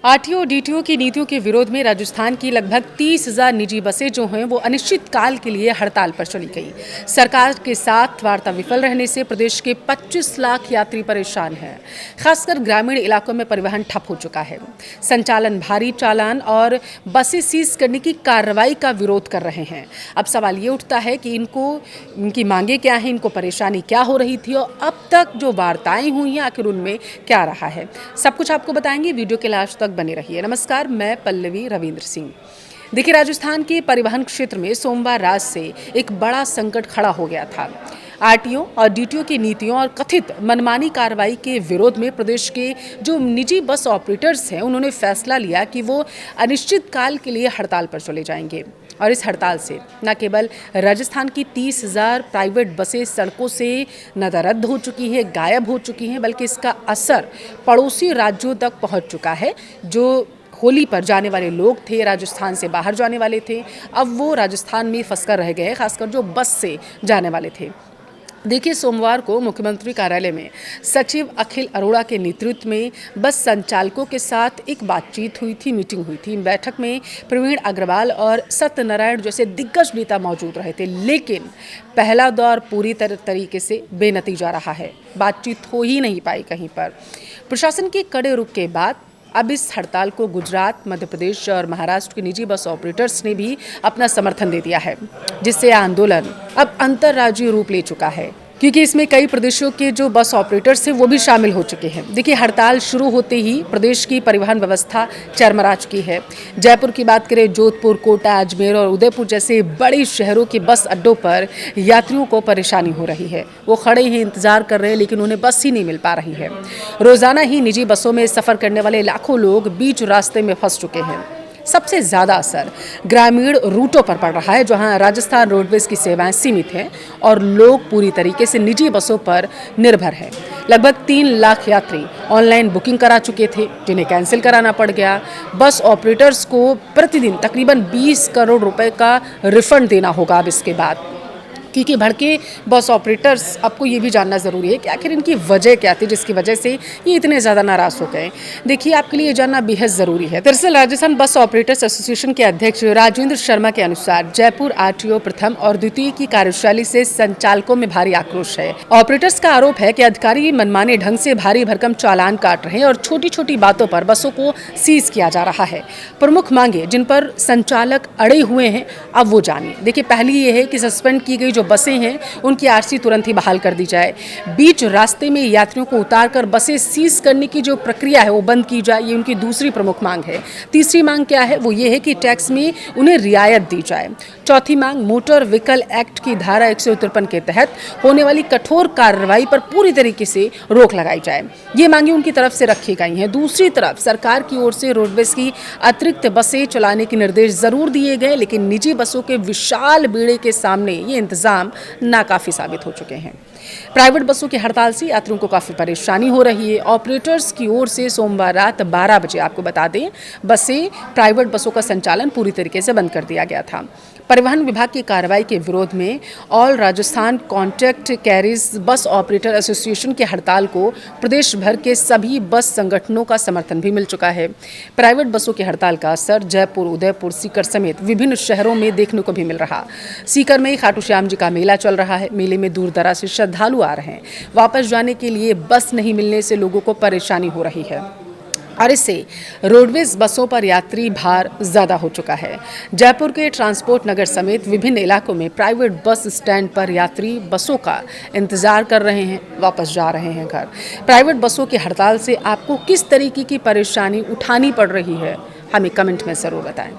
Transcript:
RTO DTO की नीतियों के विरोध में राजस्थान की लगभग 30,000 निजी बसें जो हैं वो अनिश्चित काल के लिए हड़ताल पर चली गई। सरकार के साथ वार्ता विफल रहने से प्रदेश के 25 लाख यात्री परेशान हैं। खासकर ग्रामीण इलाकों में परिवहन ठप हो चुका है। संचालन भारी चालान और बसें सीज करने की कार्रवाई का विरोध कर रहे हैं। अब सवाल ये उठता है कि इनकी मांगे क्या हैं, इनको परेशानी क्या हो रही थी और अब तक जो वार्ताएं हुई हैं आखिर उनमें क्या रहा है। सब कुछ आपको बताएंगे, वीडियो के लास्ट तक बने रहिए। नमस्कार, मैं पल्लवी रविंद्र सिंह। देखिए, राजस्थान के परिवहन क्षेत्र में सोमवार रात से एक बड़ा संकट खड़ा हो गया था। आरटीओ और डीटीओ की नीतियों और कथित मनमानी कार्रवाई के विरोध में प्रदेश के जो निजी बस ऑपरेटर्स हैं उन्होंने फैसला लिया कि वो अनिश्चित काल के लिए हड़ताल पर चले जाएंगे। और इस हड़ताल से न केवल राजस्थान की 30,000 प्राइवेट बसें सड़कों से नदारद हो चुकी है, गायब हो चुकी हैं, बल्कि इसका असर पड़ोसी राज्यों तक पहुंच चुका है। जो होली पर जाने वाले लोग थे, राजस्थान से बाहर जाने वाले थे, अब वो राजस्थान में फंसकर रह गए, खासकर जो बस से जाने वाले थे। देखिए, सोमवार को मुख्यमंत्री कार्यालय में सचिव अखिल अरोड़ा के नेतृत्व में बस संचालकों के साथ एक बातचीत हुई थी, मीटिंग हुई थी। बैठक में प्रवीण अग्रवाल और सत्यनारायण जैसे दिग्गज नेता मौजूद रहे थे, लेकिन पहला दौर पूरी तरीके से बेनतीजा रहा है। बातचीत हो ही नहीं पाई कहीं पर। प्रशासन के कड़े रुख के बाद अब इस हड़ताल को गुजरात, मध्य प्रदेश और महाराष्ट्र के निजी बस ऑपरेटर्स ने भी अपना समर्थन दे दिया है, जिससे आंदोलन अब अंतर्राज्यीय रूप ले चुका है, क्योंकि इसमें कई प्रदेशों के जो बस ऑपरेटर्स हैं वो भी शामिल हो चुके हैं। देखिए, हड़ताल शुरू होते ही प्रदेश की परिवहन व्यवस्था चरमरा चुकी है। जयपुर की बात करें, जोधपुर, कोटा, अजमेर और उदयपुर जैसे बड़े शहरों के बस अड्डों पर यात्रियों को परेशानी हो रही है। वो खड़े हैं, इंतजार कर रहे हैं, लेकिन उन्हें बस ही नहीं मिल पा रही है। रोजाना ही निजी बसों में सफर करने वाले लाखों लोग बीच रास्ते में फंस चुके हैं। सबसे ज़्यादा असर ग्रामीण रूटों पर पड़ रहा है, जहां राजस्थान रोडवेज की सेवाएं सीमित हैं और लोग पूरी तरीके से निजी बसों पर निर्भर हैं। लगभग 3 लाख यात्री ऑनलाइन बुकिंग करा चुके थे, जिन्हें कैंसिल कराना पड़ गया। बस ऑपरेटर्स को प्रतिदिन तकरीबन 20 करोड़ रुपए का रिफंड देना होगा अब इसके बाद, क्योंकि भड़के बस ऑपरेटर्स, आपको ये भी जानना ज़रूरी है कि आखिर इनकी वजह क्या थी जिसकी वजह से ये इतने ज़्यादा नाराज़ हो गए। देखिए, आपके लिए ये जानना बेहद ज़रूरी है। दरअसल राजस्थान बस ऑपरेटर्स एसोसिएशन के अध्यक्ष राजेंद्र शर्मा के अनुसार जयपुर आरटीओ प्रथम और द्वितीय की कार्यशैली से संचालकों में भारी आक्रोश है। ऑपरेटर्स का आरोप है कि अधिकारी मनमाने ढंग से भारी भरकम चालान काट रहे हैं और छोटी छोटी बातों पर बसों को सीज किया जा रहा है। प्रमुख मांगे जिन पर संचालक अड़े हुए हैं, अब वो जानिए। देखिए, पहली ये है कि सस्पेंड की गई जो बसें हैं उनकी आरसी तुरंत ही बहाल कर दी जाए। बीच रास्ते में यात्रियों को उतारकर बसें सीज करने की जो प्रक्रिया है वो बंद की जाए, ये उनकी दूसरी प्रमुख मांग है। तीसरी मांग क्या है? वो ये है कि टैक्स में उन्हें रियायत दी जाए। चौथी मांग, मोटर व्हीकल एक्ट की धारा 153 के तहत होने वाली कठोर कार्रवाई पर पूरी तरीके से रोक लगाई जाए। ये मांगे उनकी तरफ से रखी गई हैं। दूसरी तरफ सरकार की ओर से रोडवेज की अतिरिक्त बसें चलाने के निर्देश जरूर दिए गए, लेकिन निजी बसों के विशाल बेड़े के सामने ये इंतजाम नाकाफी साबित हो चुके हैं। प्राइवेट बसों की हड़ताल से यात्रियों को काफी परेशानी हो रही है। ऑपरेटर्स की ओर से सोमवार रात 12 बजे, आपको बता दें, प्राइवेट बसों का संचालन पूरी तरीके से बंद कर दिया गया था। परिवहन विभाग की कार्रवाई के विरोध में all Rajasthan contract carriage bus operator association की हड़ताल को प्रदेश भर के सभी बस संगठनों का समर्थन भी मिल चुका है। प्राइवेट बसों की हड़ताल का असर जयपुर, उदयपुर, सीकर समेत विभिन्न शहरों में देखने को भी मिल रहा। सीकर में खाटू श्याम जी का मेला चल रहा है। मेले में दूर दराज से श्रद्धालु आ रहे हैं। वापस जाने के लिए बस नहीं मिलने से लोगों को परेशानी हो रही है और इससे रोडवेज बसों पर यात्री भार ज़्यादा हो चुका है। जयपुर के ट्रांसपोर्ट नगर समेत विभिन्न इलाकों में प्राइवेट बस स्टैंड पर यात्री बसों का इंतजार कर रहे हैं, वापस जा रहे हैं घर। प्राइवेट बसों की हड़ताल से आपको किस तरीके की परेशानी उठानी पड़ रही है, हमें कमेंट में ज़रूर बताएं।